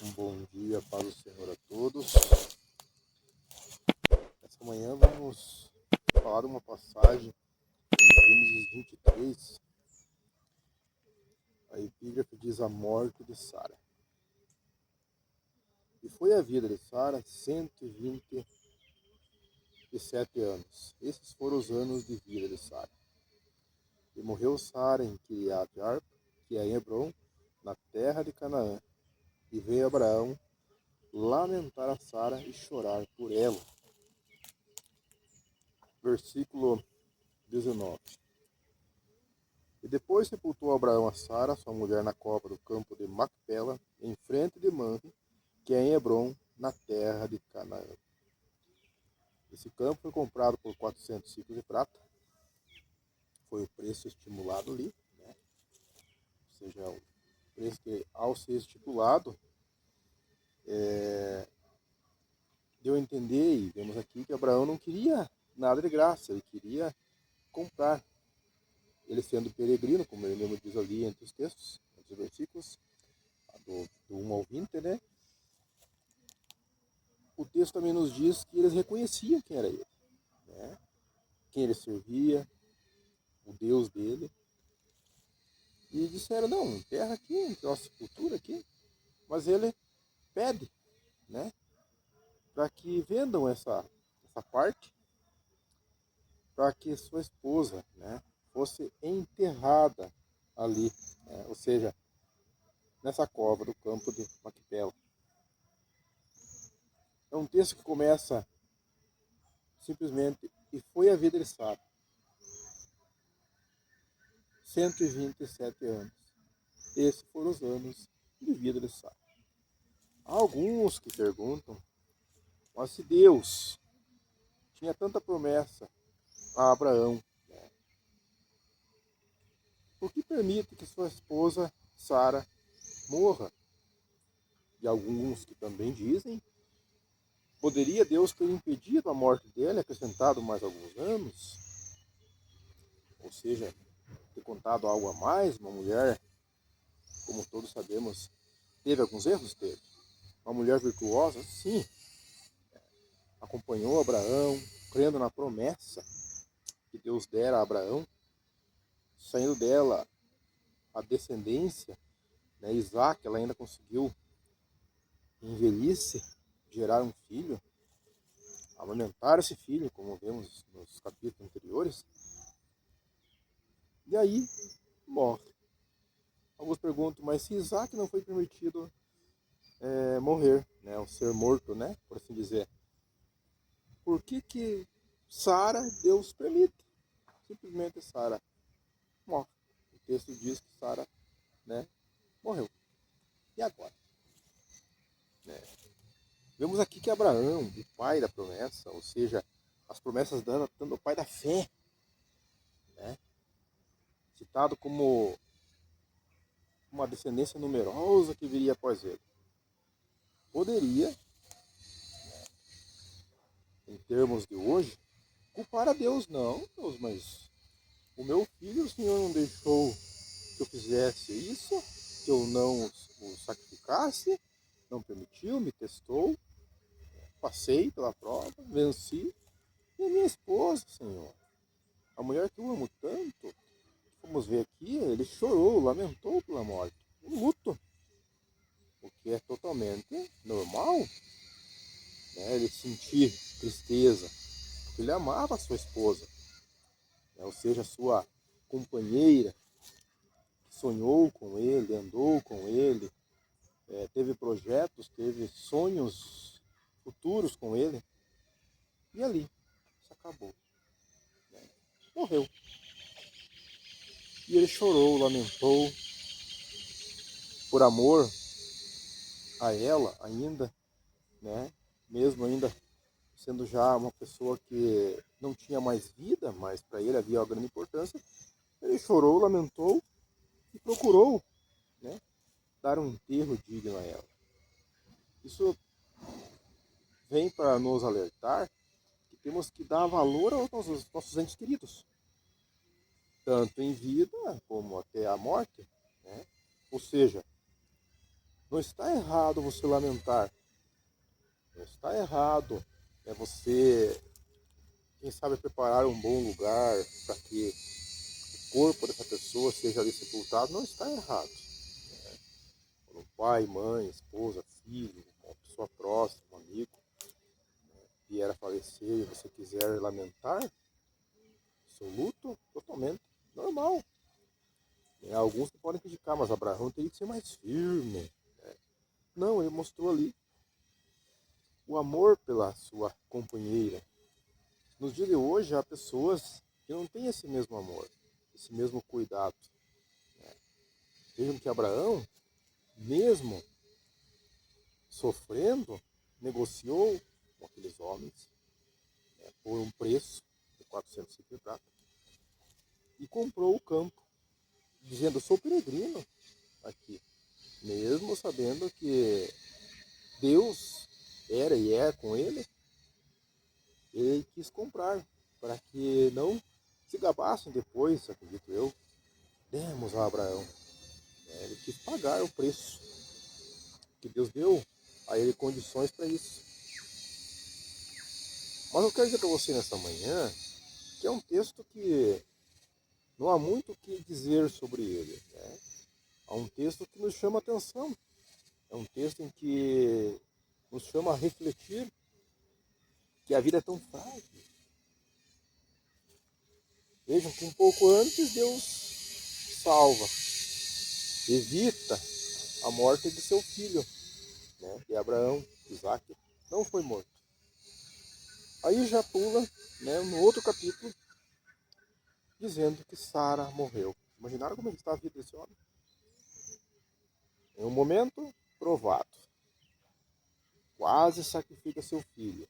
Um bom dia, paz do Senhor a todos. Essa manhã vamos falar uma passagem em Gênesis 23. A epígrafe diz a morte de Sara. E foi a vida de Sara 127 anos. Esses foram os anos de vida de Sara. E morreu Sara em Kiriat-Arba, que é em Hebrom, na terra de Canaã. E veio Abraão lamentar a Sara e chorar por ela. Versículo 19. E depois sepultou Abraão a Sara, sua mulher, na cova do campo de Macpela, em frente de Mamre, que é em Hebrom, na terra de Canaã. Esse campo foi comprado por 400 ciclos de prata. Foi o preço estipulado ali, né? Ou seja, o preço que, ao ser estipulado, deu a entender, e vemos aqui, que Abraão não queria nada de graça, ele queria comprar. Ele sendo peregrino, como ele mesmo diz ali entre os textos, entre os versículos, do 1 ao 20, né? O texto também nos diz que eles reconheciam quem era ele, né? Quem ele servia, o Deus dele. E disseram, não, enterra aqui, nossa sepultura aqui. Mas ele pede, né, para que vendam essa parte, para que sua esposa, né, fosse enterrada ali, né? Ou seja, nessa cova do campo de Macpela. É um texto que começa simplesmente, e foi a vida de Sara. 127 anos. Esses foram os anos de vida de Sara. Há alguns que perguntam, mas se Deus tinha tanta promessa a Abraão, né, por que permite que sua esposa Sara morra? E alguns que também dizem, poderia Deus ter impedido a morte dela, acrescentado mais alguns anos? Ou seja, ter contado algo a mais? Uma mulher, como todos sabemos, teve alguns erros? Teve. Uma mulher virtuosa? Sim. Acompanhou Abraão, crendo na promessa que Deus dera a Abraão, saindo dela a descendência, né, Isaac, ela ainda conseguiu, em velhice, gerar um filho, amamentar esse filho, como vemos nos capítulos anteriores, e aí morre. Alguns perguntam, mas se Isaac não foi permitido morrer, né, ou ser morto, né, por assim dizer, por que Sara, Deus permite? Simplesmente Sara morre. O texto diz que Sara, né, morreu. E agora? Né? Vemos aqui que Abraão, o pai da promessa, ou seja, as promessas dando o pai da fé, né, citado como uma descendência numerosa que viria após ele, poderia, em termos de hoje, culpar a Deus. Não, Deus, mas o meu filho, o Senhor não deixou que eu fizesse isso, que eu não o sacrificasse, não permitiu, me testou, passei pela prova, venci. E a minha esposa, Senhor, a mulher que eu amo tanto, vamos ver aqui, ele chorou, lamentou pela morte, um luto, o que é totalmente normal, né? Ele sentir tristeza, porque ele amava a sua esposa, né? Ou seja, a sua companheira, que sonhou com ele, andou com ele, teve projetos, teve sonhos futuros com ele, e ali, isso acabou, né? Morreu. E ele chorou, lamentou, por amor a ela ainda, né? Mesmo ainda sendo já uma pessoa que não tinha mais vida, mas para ele havia uma grande importância, ele chorou, lamentou e procurou, né, dar um enterro digno a ela. Isso vem para nos alertar que temos que dar valor aos nossos entes queridos, tanto em vida como até a morte, né? Ou seja, Não está errado você lamentar. Não está errado você, quem sabe, preparar um bom lugar para que o corpo dessa pessoa seja ali sepultado. Não está errado. Quando pai, mãe, esposa, filho, uma pessoa próxima, um amigo, vier a falecer e você quiser lamentar, seu luto, totalmente normal. Alguns podem criticar, mas Abraão teria que ser mais firme. Não, ele mostrou ali o amor pela sua companheira. Nos dias de hoje, há pessoas que não têm esse mesmo amor, esse mesmo cuidado. Vejam que Abraão, mesmo sofrendo, negociou com aqueles homens por um preço de 400 ciclos de prata e comprou o campo, dizendo: sou peregrino aqui, mesmo sabendo que Deus era e é com ele. Ele quis comprar para que não se gabassem depois, acredito eu, demos a Abraão. Ele quis pagar o preço que Deus deu a ele condições para isso. Mas eu quero dizer para você nessa manhã que é um texto que não há muito o que dizer sobre ele. Há um texto que nos chama a atenção. É um texto em que nos chama a refletir que a vida é tão frágil. Vejam que um pouco antes Deus salva, evita a morte de seu filho, de Abraão. Isaac não foi morto. Aí já pula no outro capítulo, dizendo que Sara morreu. Imaginaram como está a vida desse homem? Em um momento provado, quase sacrifica seu filho,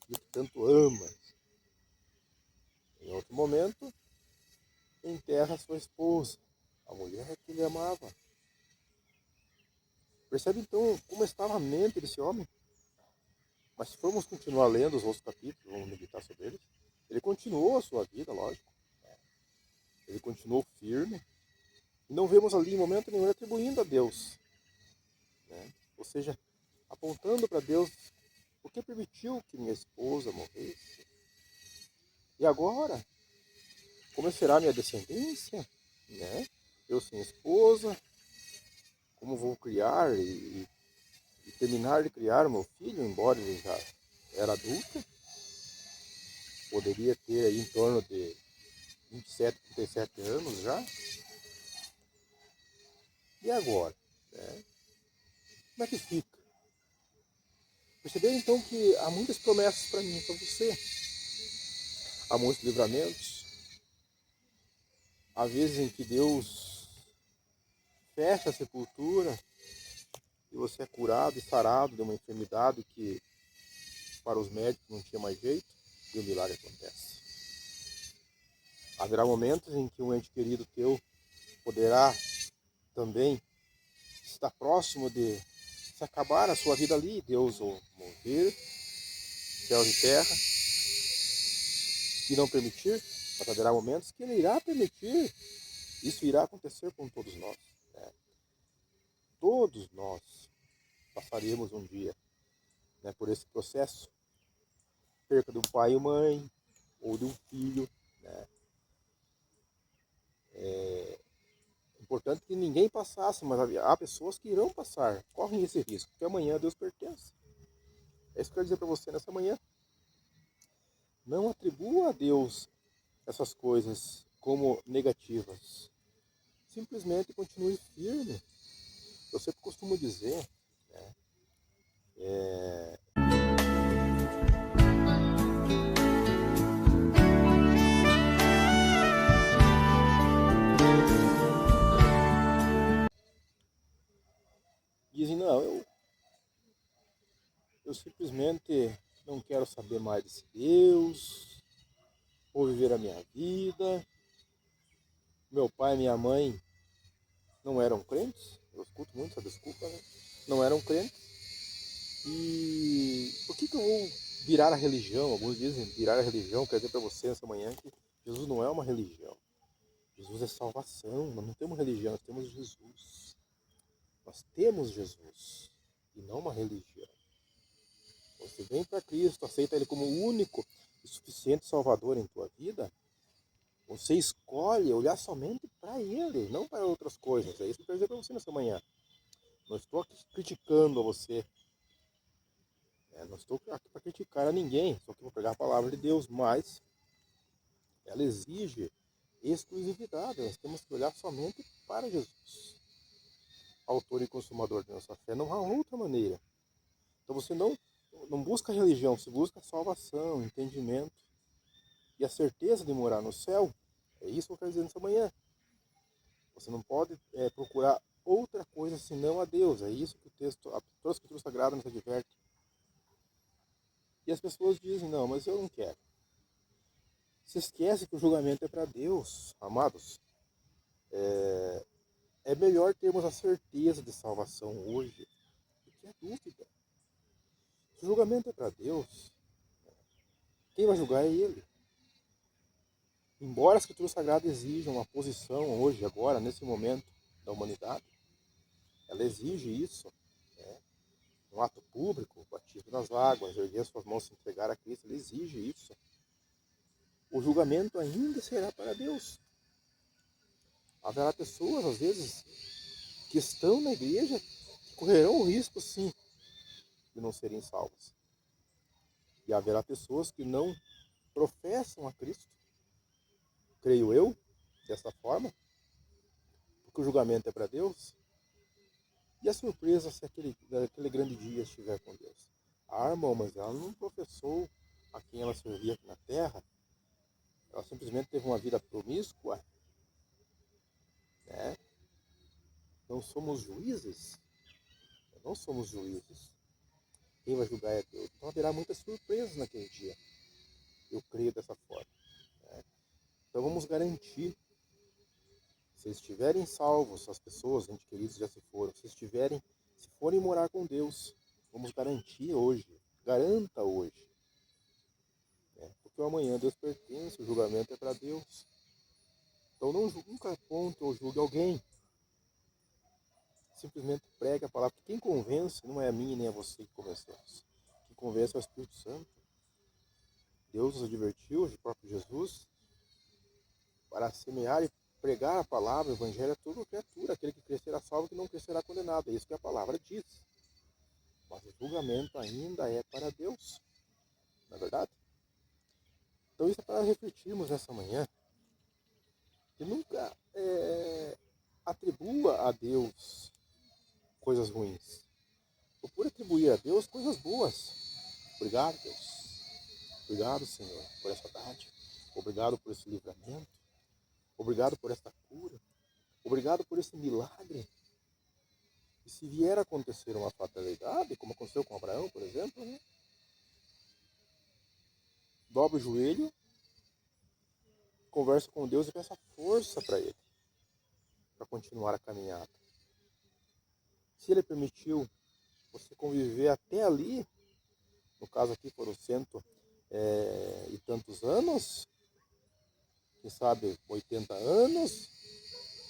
que tanto ama. Em outro momento, enterra sua esposa, a mulher que ele amava. Percebe então como estava a mente desse homem? Mas se formos continuar lendo os outros capítulos, vamos meditar sobre eles, ele continuou a sua vida, lógico. Ele continuou firme. E não vemos ali em momento nenhum atribuindo a Deus. Ou seja, apontando para Deus: por que permitiu que minha esposa morresse? E agora? Como será minha descendência? Eu sem esposa, como vou criar e terminar de criar o meu filho, embora ele já era adulto? Poderia ter aí em torno de 27, 37 anos já. E agora? Como é que fica? Perceberam então que há muitas promessas para mim e para você. Há muitos livramentos. Há vezes em que Deus fecha a sepultura e você é curado e sarado de uma enfermidade que para os médicos não tinha mais jeito e o milagre acontece. Haverá momentos em que um ente querido teu poderá também estar próximo de se acabar a sua vida ali, Deus o mover, céus e terra, e não permitir, mas haverá momentos que Ele irá permitir. Isso irá acontecer com todos nós. Todos nós passaremos um dia por esse processo, perca do pai e mãe, ou de um filho. É importante que ninguém passasse, mas há pessoas que irão passar, correm esse risco, porque amanhã Deus pertence. É isso que eu quero dizer para você nessa manhã. Não atribua a Deus essas coisas como negativas. Simplesmente continue firme. Eu sempre costumo dizer, dizem: não, eu simplesmente não quero saber mais desse Deus, vou viver a minha vida. Meu pai e minha mãe não eram crentes, eu escuto muito essa desculpa, não eram crentes. E por que eu vou virar a religião? Alguns dizem virar a religião. Quer dizer para você essa manhã que Jesus não é uma religião. Jesus é salvação. Nós não temos religião, nós temos Jesus. Nós temos Jesus e não uma religião. Você vem para Cristo, aceita Ele como o único e suficiente Salvador em tua vida. Você escolhe olhar somente para Ele, não para outras coisas. É isso que eu quero dizer para você nessa manhã. Não estou aqui criticando a você. Não estou aqui para criticar a ninguém. Estou aqui para pregar a palavra de Deus, mas ela exige exclusividade. Nós temos que olhar somente para Jesus, autor e consumador de nossa fé. Não há outra maneira. Então você não busca religião, você busca salvação, entendimento e a certeza de morar no céu. É isso que eu quero dizer nessa manhã. Você não pode procurar outra coisa senão a Deus. É isso que toda a Escritura Sagrada nos adverte. E as pessoas dizem, não, mas eu não quero. Se esquece que o julgamento é para Deus, amados. É melhor termos a certeza de salvação hoje do que a dúvida. Se o julgamento é para Deus, quem vai julgar é Ele. Embora a Escritura Sagrada exija uma posição hoje, agora, nesse momento da humanidade, ela exige isso, um ato público, o batismo nas águas, erguer suas mãos e se entregar a Cristo, ela exige isso. O julgamento ainda será para Deus. Haverá pessoas, às vezes, que estão na igreja, que correrão o risco, sim, de não serem salvas. E haverá pessoas que não professam a Cristo, creio eu, dessa forma, porque o julgamento é para Deus. E a surpresa se aquele grande dia estiver com Deus. A irmã, mas ela não professou a quem ela servia aqui na terra, ela simplesmente teve uma vida promíscua. Não somos juízes. Não somos juízes. Quem vai julgar é Deus. Então haverá muitas surpresas naquele dia. Eu creio dessa forma. Então vamos garantir. Se estiverem salvos, as pessoas, entes queridos já se foram. Se forem morar com Deus, vamos garantir hoje. Garanta hoje. Porque o amanhã Deus pertence, o julgamento é para Deus. Então nunca aponte ou julgue alguém. Simplesmente pregue a palavra. Quem convence não é a mim nem a você que convencemos. Quem convence é o Espírito Santo. Deus nos advertiu, o próprio Jesus, para semear e pregar a palavra, o evangelho a toda criatura. Aquele que crescerá salvo, que não crescerá condenado. É isso que a palavra diz. Mas o julgamento ainda é para Deus. Não é verdade? Então isso é para refletirmos nessa manhã. Que nunca atribua a Deus coisas ruins. Procure atribuir a Deus coisas boas. Obrigado, Deus. Obrigado, Senhor, por essa dádiva. Obrigado por esse livramento. Obrigado por esta cura. Obrigado por esse milagre. E se vier a acontecer uma fatalidade, como aconteceu com Abraão, por exemplo, dobre o joelho, conversa com Deus e peça força para Ele, para continuar a caminhada. Se Ele permitiu você conviver até ali, no caso aqui foram 100 e tantos anos, quem sabe 80 anos,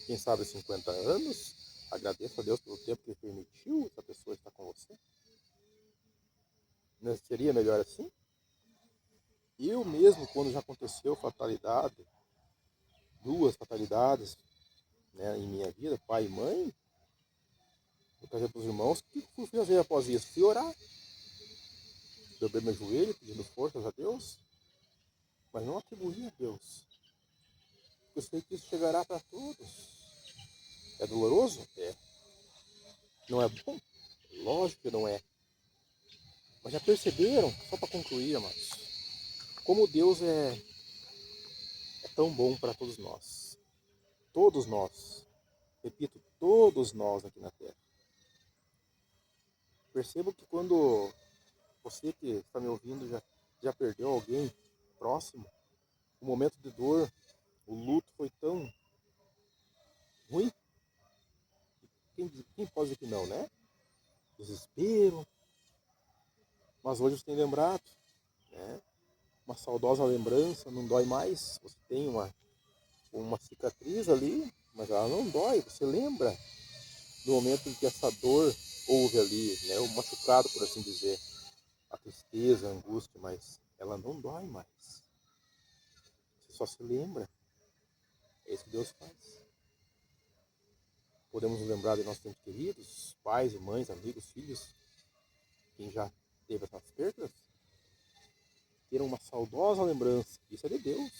quem sabe 50 anos, agradeça a Deus pelo tempo que Ele permitiu essa pessoa estar com você. Não seria melhor assim? Eu mesmo, quando já aconteceu fatalidade, 2 fatalidades em minha vida, pai e mãe, eu trazia para os irmãos, o que eu fui fazer após isso? Fui orar. Dobrei meu joelho, pedindo forças a Deus, mas não atribuí a Deus. Eu sei que isso chegará para todos. É doloroso? É. Não é bom? Lógico que não é. Mas já perceberam, só para concluir, amados, como Deus é tão bom para todos nós. Todos nós. Repito, todos nós aqui na Terra. Percebo que quando você que está me ouvindo já perdeu alguém próximo, o momento de dor, o luto foi tão ruim. Quem pode dizer que não, né? Desespero. Mas hoje você tem lembrado, uma saudosa lembrança, não dói mais. Você tem uma cicatriz ali, mas ela não dói, você lembra. no momento em que essa dor houve ali, né, o machucado, por assim dizer, a tristeza, a angústia, mas ela não dói mais. Você só se lembra. É isso que Deus faz. Podemos nos lembrar de nossos entes queridos, pais, mães, amigos, filhos, quem já teve essas perdas, ter uma saudosa lembrança. Isso é de Deus.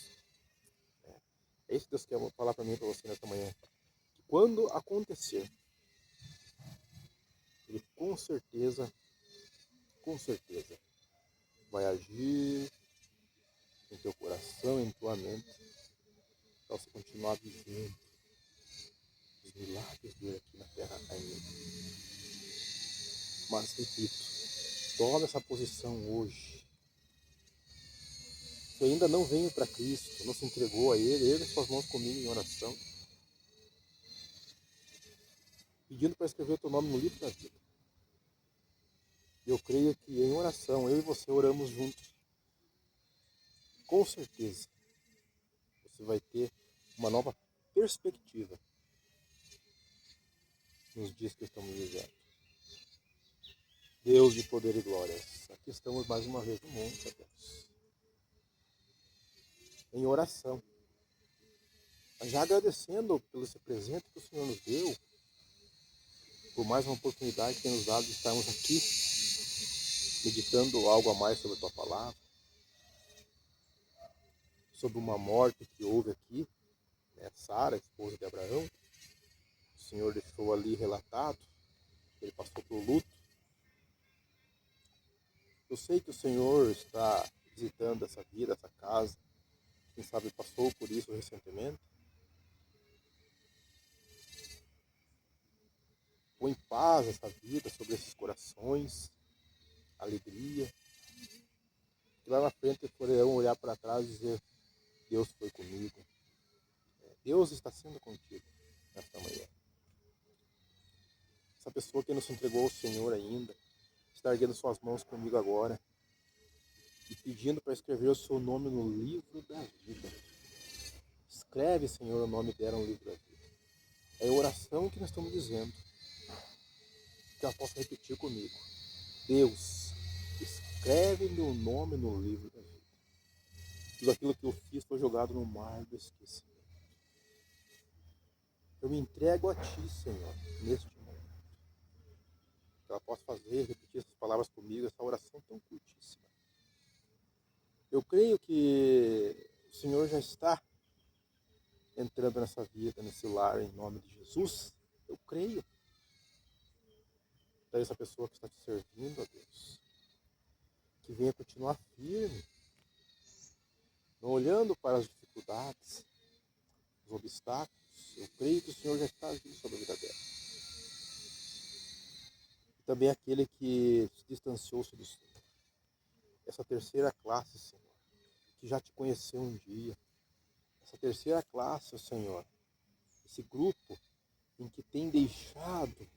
É isso que Deus quer falar para mim e para você nesta manhã. Que quando acontecer, Ele com certeza, vai agir em teu coração, em tua mente, para você continuar vivendo os milagres dele aqui na terra ainda. Mas repito, toma essa posição hoje. Se ainda não veio para Cristo, não se entregou a Ele, ergue suas mãos comigo em oração, pedindo para escrever o teu nome no livro da vida. E eu creio que em oração, eu e você oramos juntos. Com certeza, você vai ter uma nova perspectiva nos dias que estamos vivendo. Deus de poder e glórias, aqui estamos mais uma vez no monte, Deus, em oração, já agradecendo pelo esse presente que o Senhor nos deu, por mais uma oportunidade que tem nos dado de estarmos aqui, meditando algo a mais sobre a Tua Palavra, sobre uma morte que houve aqui, né? Sara, esposa de Abraão, o Senhor deixou ali relatado, ele passou por luto. Eu sei que o Senhor está visitando essa vida, essa casa, quem sabe passou por isso recentemente. Põe em paz essa vida sobre esses corações, alegria. E lá na frente poderão olhar para trás e dizer, Deus foi comigo. Deus está sendo contigo nesta manhã. Essa pessoa que não se entregou ao Senhor ainda, está erguendo suas mãos comigo agora e pedindo para escrever o seu nome no livro da vida. Escreve, Senhor, o nome dela no livro da vida. É a oração que nós estamos dizendo. Que ela possa repetir comigo. Deus, escreve meu nome no livro da vida. Tudo aquilo que eu fiz foi jogado no mar do esquecimento. Eu me entrego a Ti, Senhor, neste momento. Que ela possa fazer, repetir essas palavras comigo, essa oração tão curtíssima. Eu creio que o Senhor já está entrando nessa vida, nesse lar, em nome de Jesus. Eu creio. Daí essa pessoa que está te servindo, ó Deus, que venha continuar firme, não olhando para as dificuldades, os obstáculos. Eu creio que o Senhor já está agindo sobre a vida dela. E também aquele que se distanciou-se do Senhor. Essa terceira classe, Senhor, que já te conheceu um dia. Essa terceira classe, Senhor, esse grupo em que tem deixado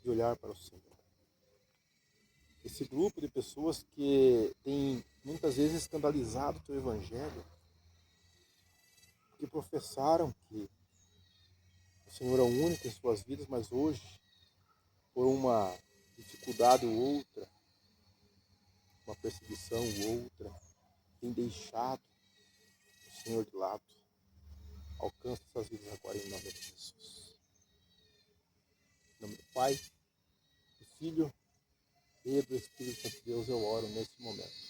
de olhar para o Senhor. Esse grupo de pessoas que tem muitas vezes escandalizado o teu evangelho, que professaram que o Senhor é o único em suas vidas, mas hoje, por uma dificuldade ou outra, uma perseguição ou outra, tem deixado o Senhor de lado. Alcança essas vidas agora em nome de Jesus. Em nome do Pai, do Filho e do Espírito Santo de Deus eu oro nesse momento.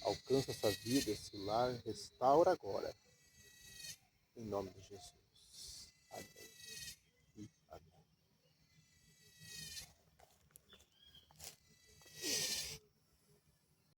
Alcança essa vida, esse lar, restaura agora. Em nome de Jesus. Amém.